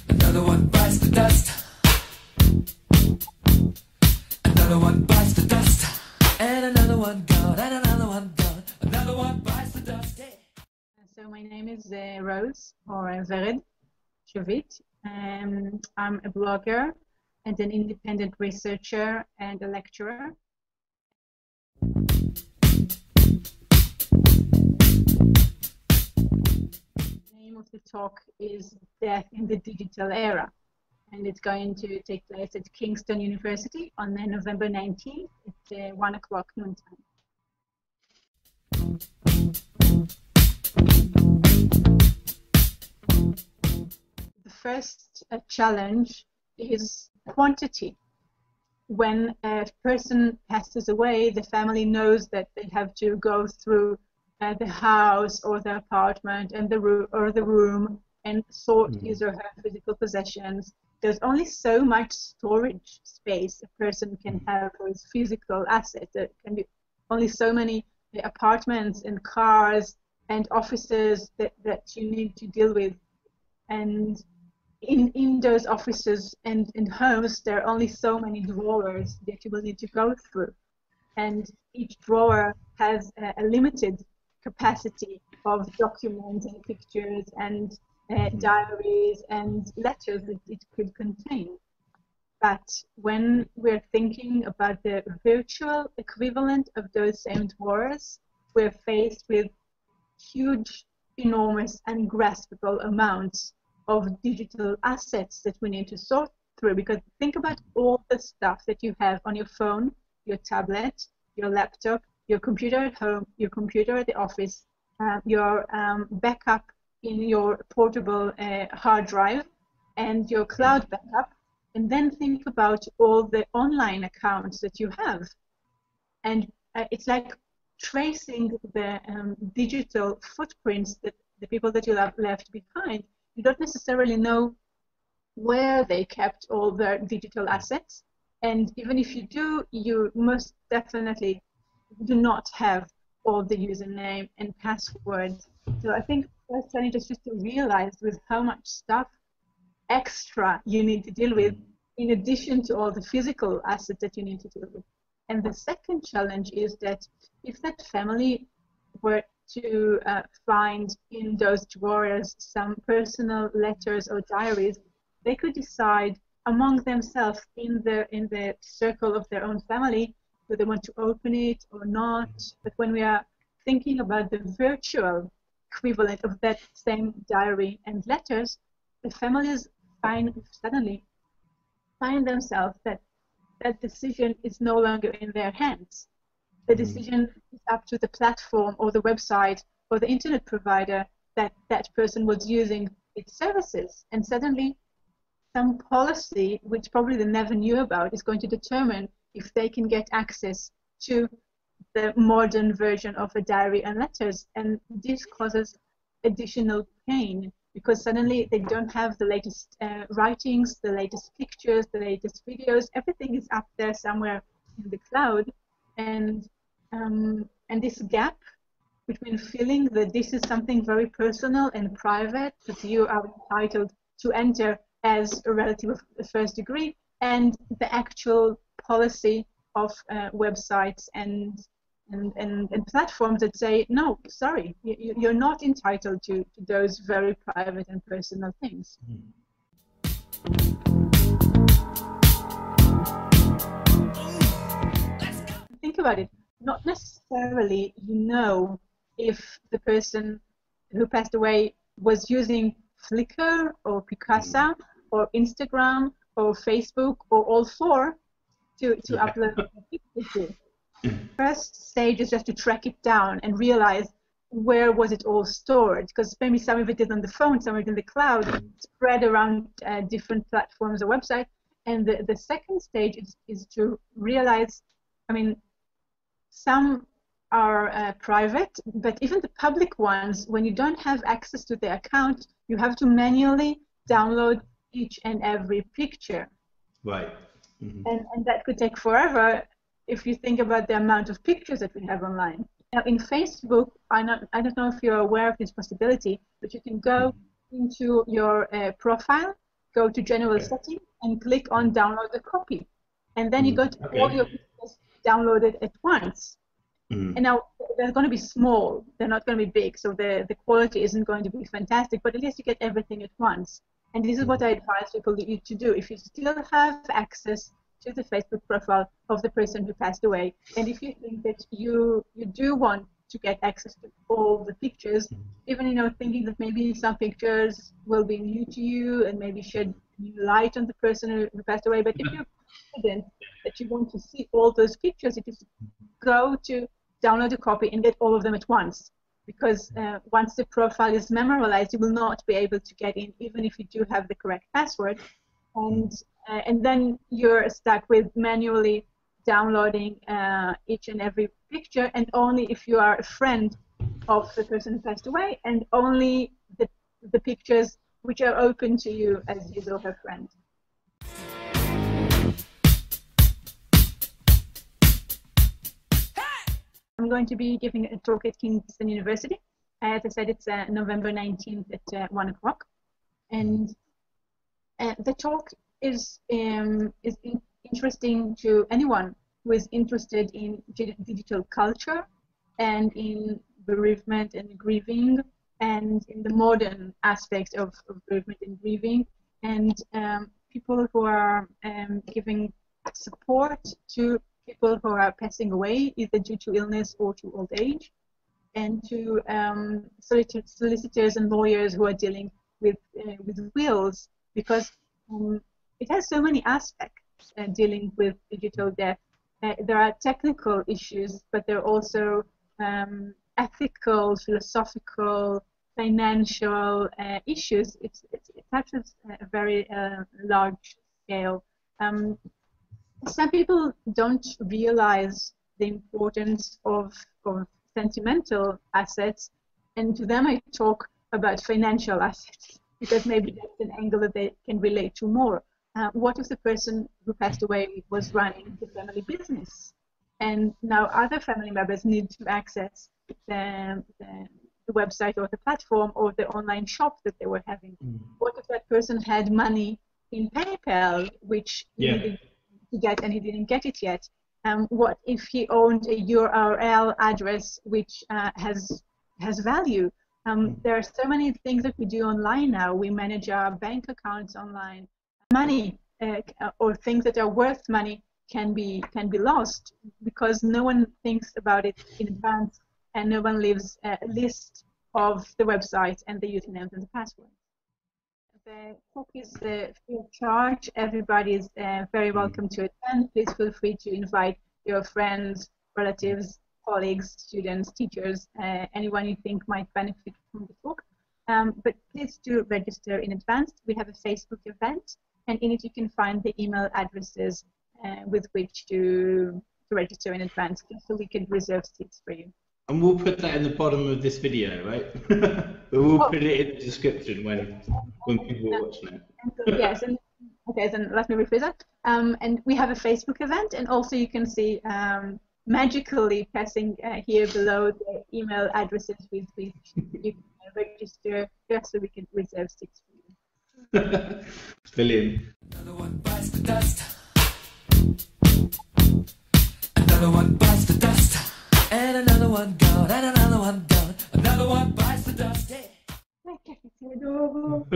Another one bites the dust. Another one bites the dust. And another one gone, and another one gone. Another one bites the dust. Yeah. So my name is Rose, or Vered Shavit. I'm a blogger and an independent researcher and a lecturer. The name of the talk is Death in the Digital Era, and it's going to take place at Kingston University on November 19th at 1 o'clock noontime. The first challenge is quantity. When a person passes away, the family knows that they have to go through the house or the apartment and the room and sort his or her physical possessions. There's only so much storage space a person can have for his physical assets. There can be only so many apartments and cars and offices that you need to deal with. And in those offices and in homes, there are only so many drawers that you will need to go through. And each drawer has a limited capacity of documents and pictures and diaries and letters that it could contain. But when we're thinking about the virtual equivalent of those same drawers, we're faced with huge, enormous, ungraspable amounts of digital assets that we need to sort through. Because think about all the stuff that you have on your phone, your tablet, your laptop, your computer at home, your computer at the office, your backup in your portable hard drive, and your cloud backup. And then think about all the online accounts that you have. And it's like tracing the digital footprints that the people that you have left behind. You don't necessarily know where they kept all their digital assets. And even if you do, you most definitely do not have all the username and passwords. So I think first challenge is just to realize with how much stuff extra you need to deal with in addition to all the physical assets that you need to deal with. And the second challenge is that if that family were to find in those drawers some personal letters or diaries, they could decide among themselves in the circle of their own family whether they want to open it or not. But when we are thinking about the virtual equivalent of that same diary and letters, the families suddenly find themselves that that decision is no longer in their hands. The decision is up to the platform or the website or the internet provider that that person was using its services. And suddenly, some policy, which probably they never knew about, is going to determine if they can get access to the modern version of a diary and letters. And this causes additional pain because suddenly they don't have the latest writings, the latest pictures, the latest videos. Everything is up there somewhere in the cloud. And this gap between feeling that this is something very personal and private that you are entitled to enter as a relative of the first degree, and the actual policy of websites and platforms that say, no, sorry, you're not entitled to those very private and personal things. Think about it. Not necessarily you know if the person who passed away was using Flickr or Picasa or Instagram or Facebook or all four to upload the picture. First stage is just to track it down and realize where was it all stored, because maybe some of it is on the phone, some of it in the cloud, spread around different platforms or websites. And the second stage is to realize, I mean, some are private, but even the public ones, when you don't have access to the account, you have to manually download each and every picture. Right. And that could take forever if you think about the amount of pictures that we have online. Now, in Facebook, I don't know if you're aware of this possibility, but you can go into your profile, go to General Okay. Settings, and click on Download a Copy. And then you go to all your pictures downloaded at once. And now they're going to be small. They're not going to be big, so the quality isn't going to be fantastic, but at least you get everything at once. And this is what I advise people to do. If you still have access to the Facebook profile of the person who passed away, and if you think that you do want to get access to all the pictures, even thinking that maybe some pictures will be new to you and maybe shed new light on the person who passed away, but if you're confident that you want to see all those pictures, you just go to download a copy and get all of them at once. Because once the profile is memorialized, you will not be able to get in, even if you do have the correct password. And then you're stuck with manually downloading each and every picture, and only if you are a friend of the person who passed away, and only the pictures which are open to you as his or her friend. I'm going to be giving a talk at Kingston University. As I said, it's November 19th at 1 o'clock. And the talk is interesting to anyone who is interested in digital culture and in bereavement and grieving and in the modern aspects of bereavement and grieving, and people who are giving support to people who are passing away either due to illness or to old age, and to solicitors and lawyers who are dealing with wills, because it has so many aspects dealing with digital death. There are technical issues, but there are also ethical, philosophical, financial issues. It touches a very large scale. Some people don't realize the importance of sentimental assets, and to them I talk about financial assets, because maybe that's an angle that they can relate to more. What if the person who passed away was running the family business, and now other family members need to access the website or the platform or the online shop that they were having? What if that person had money in PayPal, which he needed to get and he didn't get it yet? What if he owned a URL address which has value? There are so many things that we do online now. We manage our bank accounts online. Money or things that are worth money can be lost because no one thinks about it in advance, and no one leaves a list of the website and the usernames and the passwords. The talk is free of charge. Everybody is very welcome to attend. Please feel free to invite your friends, relatives, colleagues, students, teachers, anyone you think might benefit from the talk. But please do register in advance. We have a Facebook event, and in it you can find the email addresses with which to register in advance, so we can reserve seats for you. And we'll put that in the bottom of this video, right? We'll put it in the description when people are watching it. Yes, and okay, then let me rephrase that. And we have a Facebook event, and also you can see magically passing here below the email addresses with which you can register, just so we can reserve seats for you. Brilliant. Another one bites the dust. Another one bites the dust. And another one gone, and another one gone. Another one bites the dust. Yeah. Ai, que adorable.